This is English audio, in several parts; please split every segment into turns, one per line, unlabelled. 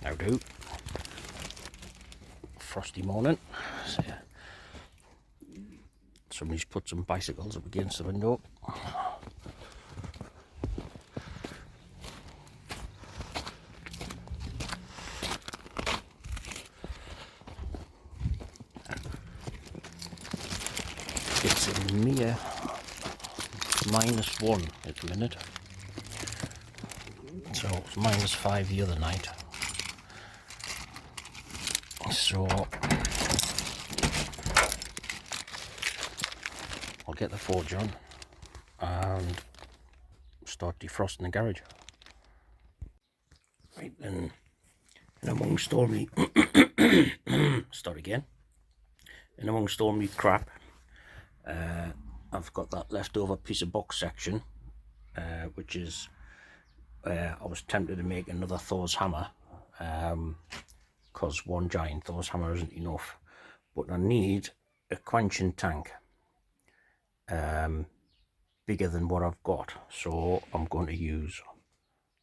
How do? Frosty morning. So, somebody's put some bicycles up against the window. It's a mere -1 at the minute. So it's -5 the other night. So I'll get the forge on and start defrosting the garage. Right then, in amongst all me start again. In amongst all me crap, I've got that leftover piece of box section, which is I was tempted to make another Thor's hammer, because one giant Thor's hammer isn't enough, but I need a quenching tank bigger than what I've got, so I'm going to use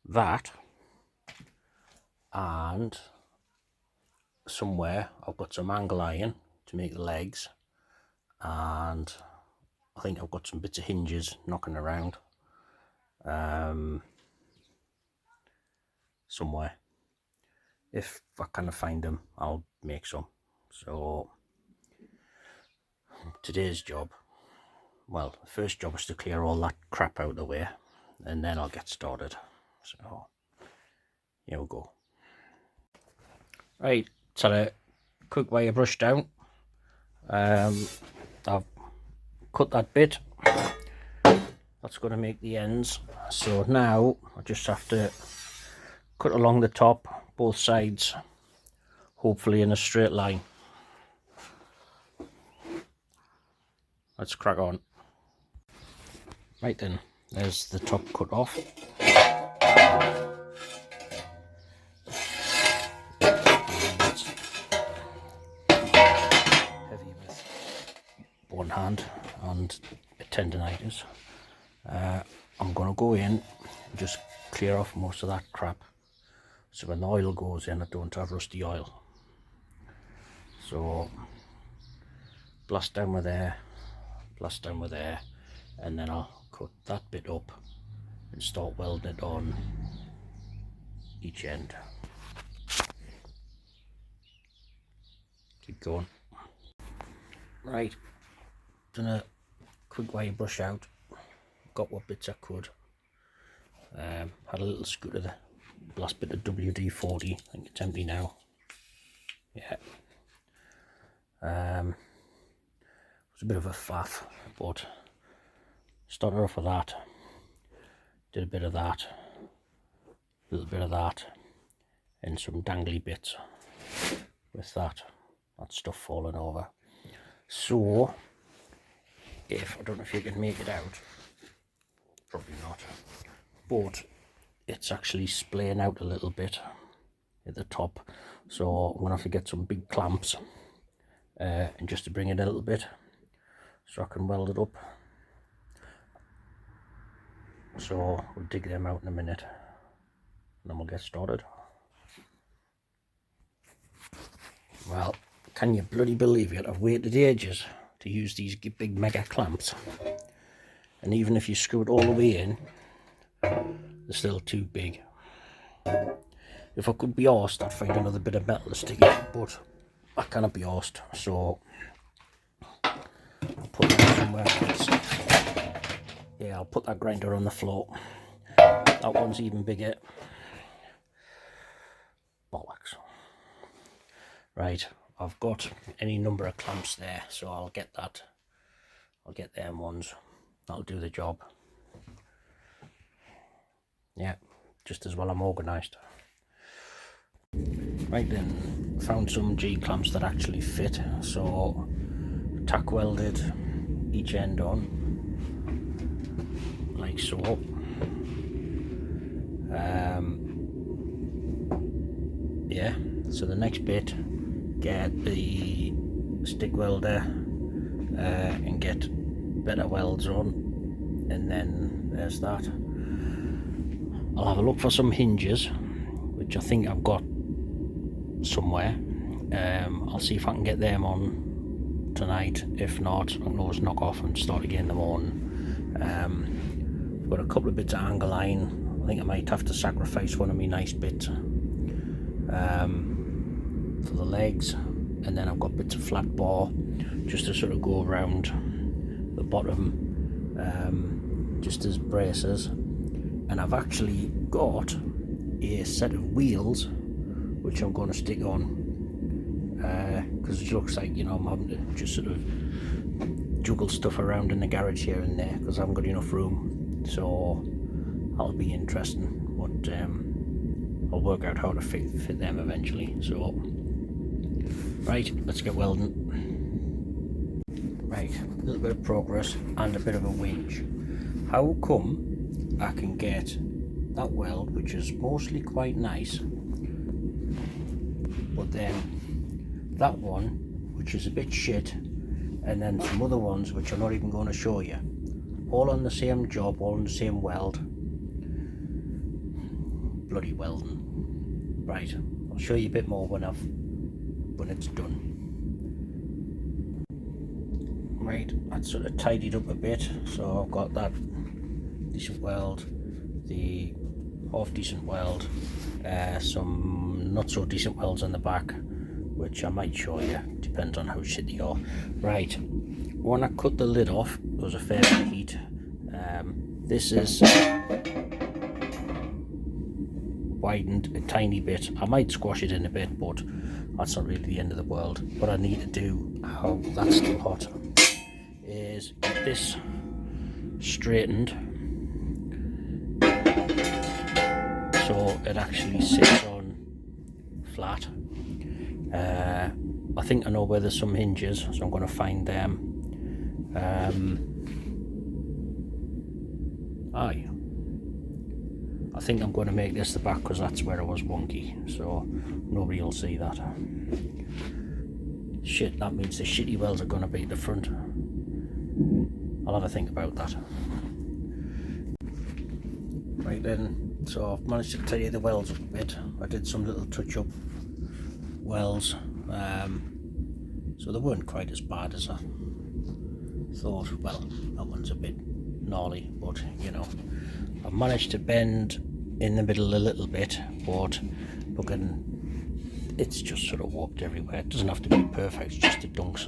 that. And somewhere I've got some angle iron to make the legs, and I think I've got some bits of hinges knocking around somewhere. If I can find them, I'll make some. So today's job, well, the first job is to clear all that crap out of the way, and then I'll get started. So here we go. Right, so a quick wire brush down. I've cut that bit. That's going to make the ends. So now I just have to cut along the top, both sides, hopefully in a straight line. Let's crack on. Right then, there's the top cut off. Heavy with one hand and tendinitis. I'm going to go in and just clear off most of that crap, so when the oil goes in I don't have rusty oil. So blast down with there, blast down with there, and then I'll cut that bit up and start welding it on each end. Keep going. Right, done a quick wire brush out, got what bits I could. Had a little scoot of the last bit of WD-40, I think it's empty now. Yeah. It was a bit of a faff, but started off with that, did a bit of that, a little bit of that, and some dangly bits with that stuff falling over. So if I don't know if you can make it out, probably not, but it's actually splaying out a little bit at the top, so I'm gonna have to get some big clamps and just to bring it a little bit so I can weld it up. So we'll dig them out in a minute and then we'll get started. Well, can you bloody believe it? I've waited ages to use these big mega clamps, and even if you screw it all the way in, they're still too big. If I could be arsed, I'd find another bit of metal to stick in, but I cannot be arsed, so I'll put that somewhere else. Yeah, I'll put that grinder on the floor. That one's even bigger. Bollocks. Right, I've got any number of clamps there, so I'll get that. I'll get them ones. That'll do the job. Yeah, just as well I'm organised. Right then, found some G clamps that actually fit, so tack welded each end on, like so. Yeah, so the next bit, get the stick welder and get better welds on, and then there's that. I'll have a look for some hinges, which I think I've got somewhere. I'll see if I can get them on tonight. If not, I can always knock off and start again in the morning. I've got a couple of bits of angle line. I think I might have to sacrifice one of my nice bits for the legs, and then I've got bits of flat bar just to sort of go around the bottom, just as braces. And I've actually got a set of wheels which I'm going to stick on, because it looks like, you know, I'm having to just sort of juggle stuff around in the garage here and there because I haven't got enough room. So that'll be interesting, but I'll work out how to fit them eventually. So right, let's get welding. Right, a little bit of progress and a bit of a winch. How come I can get that weld, which is mostly quite nice, but then that one, which is a bit shit, and then some other ones which I'm not even going to show you, all on the same job, all on the same weld? Bloody welding. Right, I'll show you a bit more when it's done. Right, that's sort of tidied up a bit, so I've got that decent weld, the half decent weld, some not so decent welds on the back, which I might show you, depends on how shit they are. Right, when I cut the lid off, there was a fair bit of heat. This is widened a tiny bit. I might squash it in a bit, but that's not really the end of the world. What I need to do, how that's still hot, is get this straightened so it actually sits on flat. I think I know where there's some hinges, so I'm going to find them. I think I'm going to make this the back because that's where it was wonky, so nobody will see that. Shit, that means the shitty welds are going to be at the front. I'll have a think about that. Right then, so I've managed to tidy the welds up a bit. I did some little touch up welds, so they weren't quite as bad as I thought. Well, that one's a bit gnarly, but you know, I've managed to bend in the middle a little bit, but looking, it's just sort of warped everywhere. It doesn't have to be perfect, it's just to put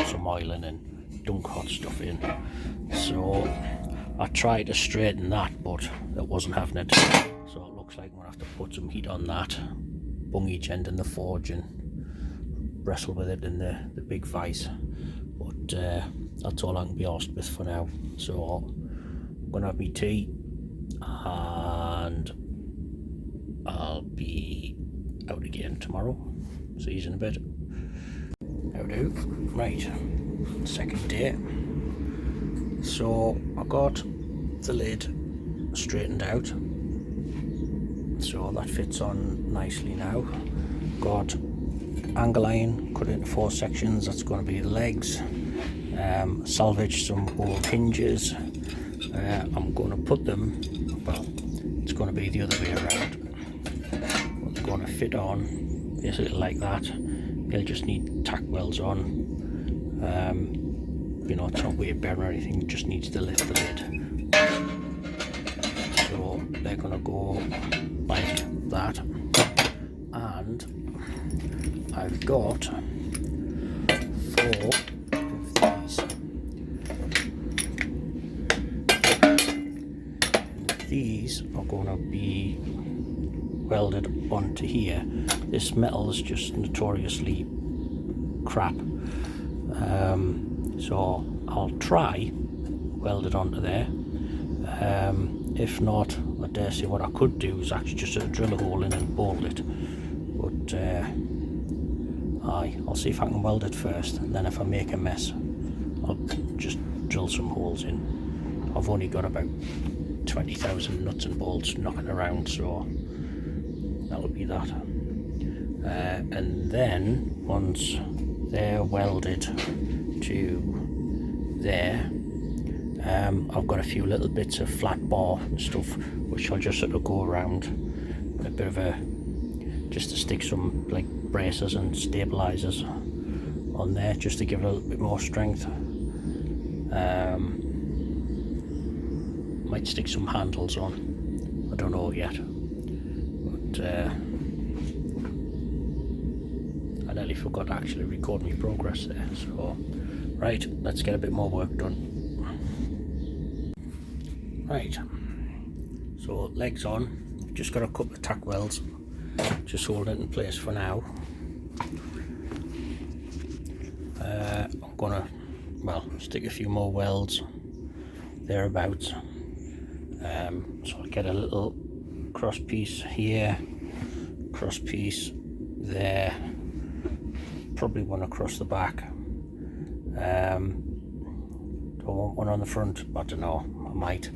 some oil in and dunk hot stuff in. So I tried to straighten that, but that wasn't having it. So it looks like I'm going to have to put some heat on that, bung each end in the forge and wrestle with it in the big vise. But that's all I can be arsed with for now. So I'm going to have my tea and I'll be out again tomorrow. See you in a bit. How do? Right, second day. So I got the lid straightened out, so that fits on nicely now. Got angle iron cut into 4 sections. That's going to be the legs. Salvaged some old hinges. I'm going to put them, well, it's going to be the other way around. They're going to fit on basically like that. They'll just need tack welds on. You know, it's not weight bearing or anything, it just needs to lift the lid. So they're going to go like that. And I've got 4 of these. These are going to be welded onto here. This metal is just notoriously crap. So I'll try weld it onto there. If not, I dare say what I could do is actually just sort of drill a hole in and bolt it. But I'll see if I can weld it first, and then if I make a mess, I'll just drill some holes in. I've only got about 20,000 nuts and bolts knocking around, so that'll be that. And then once they're welded to there, I've got a few little bits of flat bar and stuff which I'll just sort of go around with a bit of a just to stick some like braces and stabilizers on there, just to give it a little bit more strength. Might stick some handles on, I don't know yet, but I nearly forgot to actually record my progress there. So right, let's get a bit more work done. Right, so legs on, just got a couple of tack welds, just hold it in place for now. I'm gonna, well, stick a few more welds thereabouts. So I'll get a little cross piece here, cross piece there, probably one across the back. Do I want one on the front? I don't know, I might,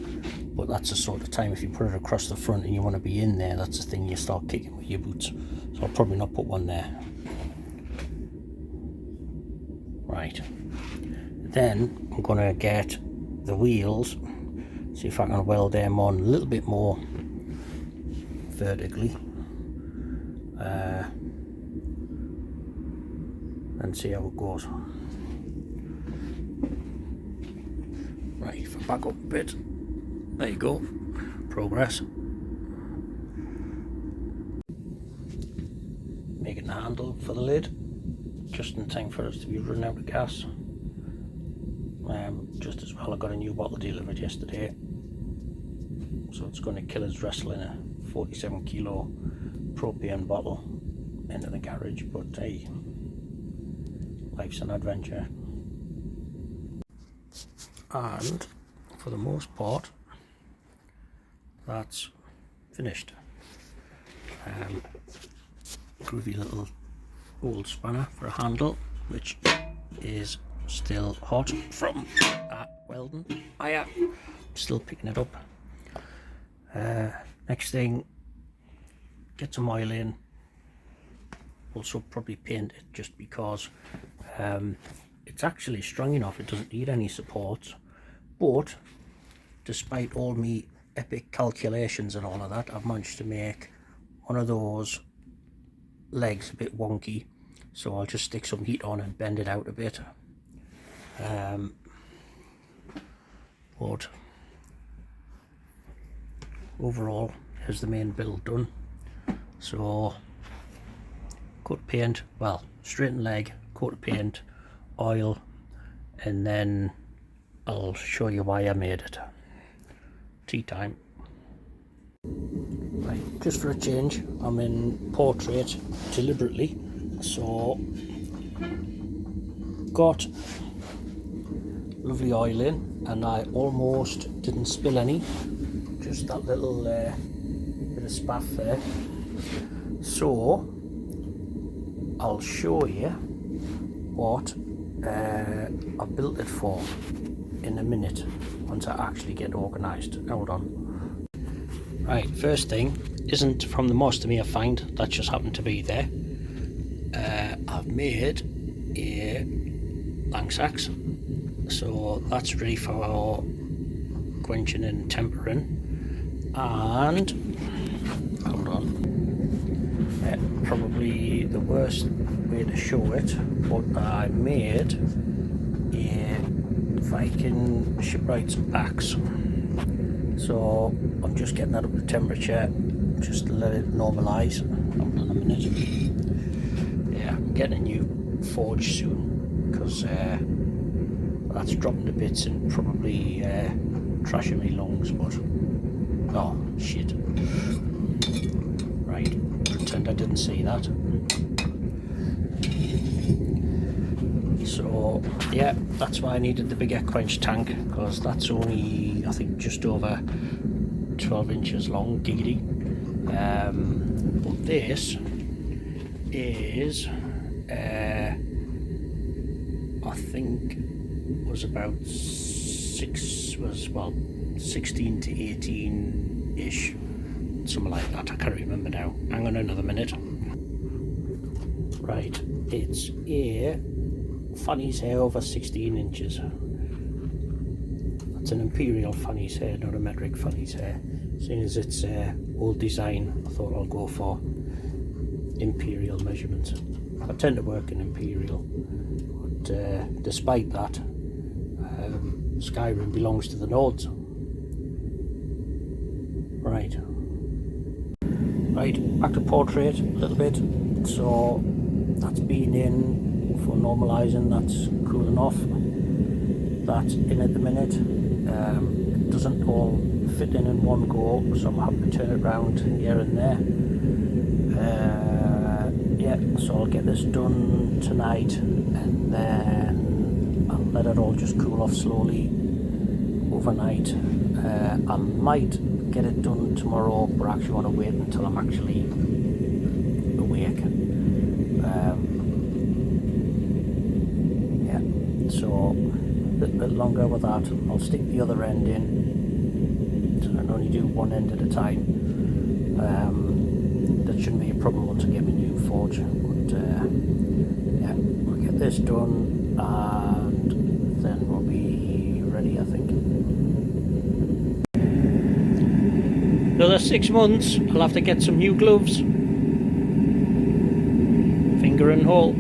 but that's the sort of time, if you put it across the front and you want to be in there, that's the thing, you start kicking with your boots. So I'll probably not put one there. Right, then I'm gonna get the wheels, see if I can weld them on a little bit more vertically, and see how it goes. Right, if I back up a bit, there you go, progress. Making the handle for the lid, just in time for us to be running out of gas. Just as well, I got a new bottle delivered yesterday, so it's going to kill us wrestling a 47 kilo propane bottle into the garage, but hey, life's an adventure. And for the most part, that's finished. Groovy little old spanner for a handle, which is still hot from welding. I'm still picking it up. Next thing, get some oil in. Also probably paint it, just because it's actually strong enough, it doesn't need any support. But despite all me epic calculations and all of that, I've managed to make one of those legs a bit wonky, so I'll just stick some heat on and bend it out a bit. But overall, here's the main build done. So coat paint, well, straighten leg, coat of paint, oil, and then I'll show you why I made it. Tea time. Right, just for a change, I'm in portrait deliberately, so got lovely oil in, and I almost didn't spill any, just that little bit of spaff there. So I'll show you what I built it for in a minute once I actually get organised. Hold on. Right, first thing isn't from the Mostomy I find, that just happened to be there. I've made a lang axe, so that's ready for our quenching and tempering. And hold on, probably the worst way to show it, but I made a Viking shipwright's axe. So I'm just getting that up to temperature, just to let it normalise. Hold on a minute. Yeah, I'm getting a new forge soon, because that's dropping to bits and probably trashing me lungs, but oh shit. Right, pretend I didn't see that. So yeah, that's why I needed the bigger quench tank, because that's only, I think, just over 12 inches long, giggity. But this is I think was about 16 to 18 ish, something like that. I can't remember now. Hang on another minute. Right, it's a fanny's hair over 16 inches. That's an imperial fanny's hair, not a metric fanny's hair. Seeing as it's old design, I thought I'll go for imperial measurements. I tend to work in imperial, but despite that, Skyrim belongs to the nodes. Right, back to portrait a little bit. So that's been in for normalizing, that's cooling off. That's in at the minute. It doesn't all fit in one go, so I'm having to turn it around here and there. Yeah, so I'll get this done tonight, and then I'll let it all just cool off slowly overnight. I might get it done tomorrow, but I actually want to wait until I'm actually awake. Yeah, so a little bit longer with that. I'll stick the other end in, so I can only do one end at a time. That shouldn't be a problem once I get my new forge, but yeah, we'll get this done and then we'll be ready, I think. Another 6 months, I'll have to get some new gloves. Finger and hole.